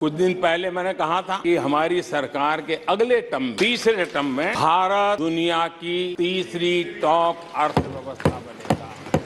कुछ दिन पहले मैंने कहा था कि हमारी सरकार के अगले टर्म तीसरे टर्म में भारत दुनिया की तीसरी टॉप अर्थव्यवस्था बनेगा।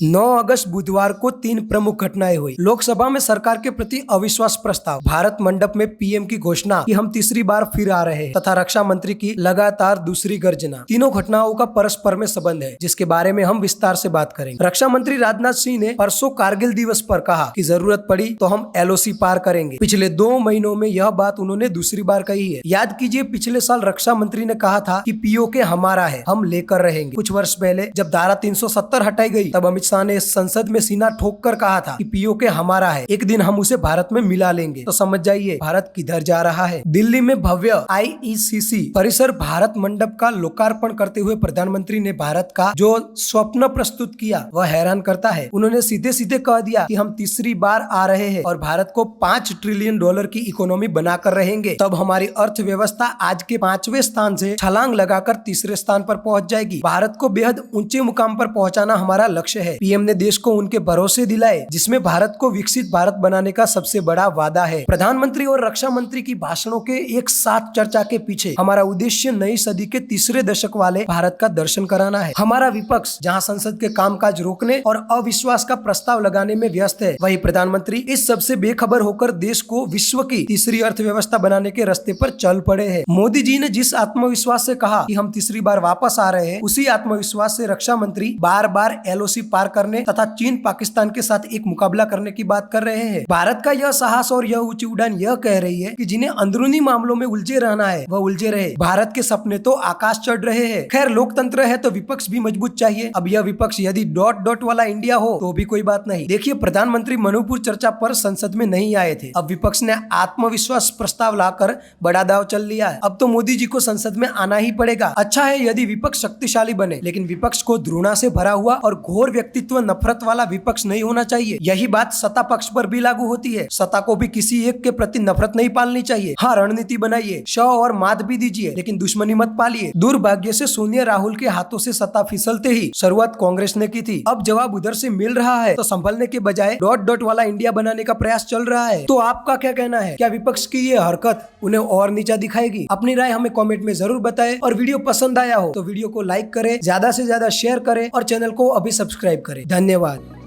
9 अगस्त बुधवार को 3 प्रमुख घटनाएं हुई। लोकसभा में सरकार के प्रति अविश्वास प्रस्ताव, भारत मंडप में पीएम की घोषणा कि हम तीसरी बार फिर आ रहे हैं तथा रक्षा मंत्री की लगातार दूसरी गर्जना। तीनों घटनाओं का परस्पर में संबंध है, जिसके बारे में हम विस्तार से बात करेंगे। रक्षा मंत्री राजनाथ सिंह ने परसों कारगिल दिवस पर कहा कि जरूरत पड़ी तो हम एलओसी पार करेंगे। पिछले 2 महीनों में यह बात उन्होंने दूसरी बार कही है। याद कीजिए, पिछले साल रक्षा मंत्री ने कहा था कि पीओके हमारा है, हम लेकर रहेंगे। कुछ वर्ष पहले जब धारा 370 हटाई गई, तब अमित शाह ने संसद में सीना ठोक कर कहा था कि पीओके हमारा है, एक दिन हम उसे भारत में मिला लेंगे। तो समझ जाइए भारत किधर जा रहा है। दिल्ली में भव्य आईईसीसी परिसर भारत मंडप का लोकार्पण करते हुए प्रधानमंत्री ने भारत का जो स्वप्न प्रस्तुत किया वह हैरान करता है। उन्होंने सीधे सीधे कह दिया कि हम तीसरी बार आ रहे हैं और भारत को $5 ट्रिलियन की इकोनॉमी बनाकर रहेंगे। तब हमारी अर्थव्यवस्था आज के 5वें स्थान से छलांग लगाकर तीसरे स्थान पर पहुंच जाएगी। भारत को बेहद ऊंचे मुकाम पर पहुंचाना हमारा लक्ष्य है। पीएम ने देश को उनके भरोसे दिलाए, जिसमें भारत को विकसित भारत बनाने का सबसे बड़ा वादा है। प्रधानमंत्री और रक्षा मंत्री की भाषणों के एक साथ चर्चा के पीछे हमारा उद्देश्य नई सदी के तीसरे दशक वाले भारत का दर्शन कराना है। हमारा विपक्ष जहां संसद के कामकाज रोकने और अविश्वास का प्रस्ताव लगाने में व्यस्त है, वहीं प्रधानमंत्री इस सबसे बेखबर होकर देश को विश्व की तीसरी अर्थव्यवस्था बनाने के रास्ते पर चल पड़े हैं। मोदी जी ने जिस आत्मविश्वास से कहा कि हम तीसरी बार वापस आ रहे हैं, उसी आत्मविश्वास से रक्षा मंत्री बार बार एलओसी पार करने तथा चीन पाकिस्तान के साथ एक मुकाबला करने की बात कर रहे हैं। भारत का यह साहस और यह ऊंची उड़ान यह कह रही है कि जिन्हें अंदरूनी मामलों में उलझे रहना है वह उलझे रहे। भारत के सपने तो आकाश चढ़ रहे हैं। खैर, लोकतंत्र है तो विपक्ष भी मजबूत चाहिए। अब यह विपक्ष यदि डॉट वाला इंडिया हो तो भी कोई बात नहीं। देखिए, प्रधानमंत्री मणिपुर चर्चा पर संसद में नहीं आए थे। अब विपक्ष ने आत्मविश्वास प्रस्ताव लाकर बड़ा दाव चल लिया है। अब तो मोदी जी को संसद में आना ही पड़ेगा। अच्छा है यदि विपक्ष शक्तिशाली बने, लेकिन विपक्ष को घृणा से भरा हुआ और घोर व्यक्तित्व नफरत वाला विपक्ष नहीं होना चाहिए। यही बात सत्ता पक्ष पर भी लागू होती है। सत्ता को भी किसी एक के प्रति नफरत नहीं पालनी चाहिए। हाँ, रणनीति बनाइए, श और मात भी दीजिए, लेकिन दुश्मनी मत पालिए। दुर्भाग्य से सोनिया राहुल के हाथों से सत्ता फिसलते ही शुरुआत कांग्रेस ने की थी। अब जवाब उधर से मिल रहा है तो संभलने के बजाय डॉट वाला इंडिया बनाने का प्रयास चल रहा है। तो आपका क्या कहना है? क्या विपक्ष की ये हरकत उन्हें और नीचा दिखाएगी? अपनी राय हमें कमेंट में जरूर बताएं और वीडियो पसंद आया हो तो वीडियो को लाइक करें, ज्यादा से ज्यादा शेयर करें और चैनल को अभी सब्सक्राइब करें। धन्यवाद।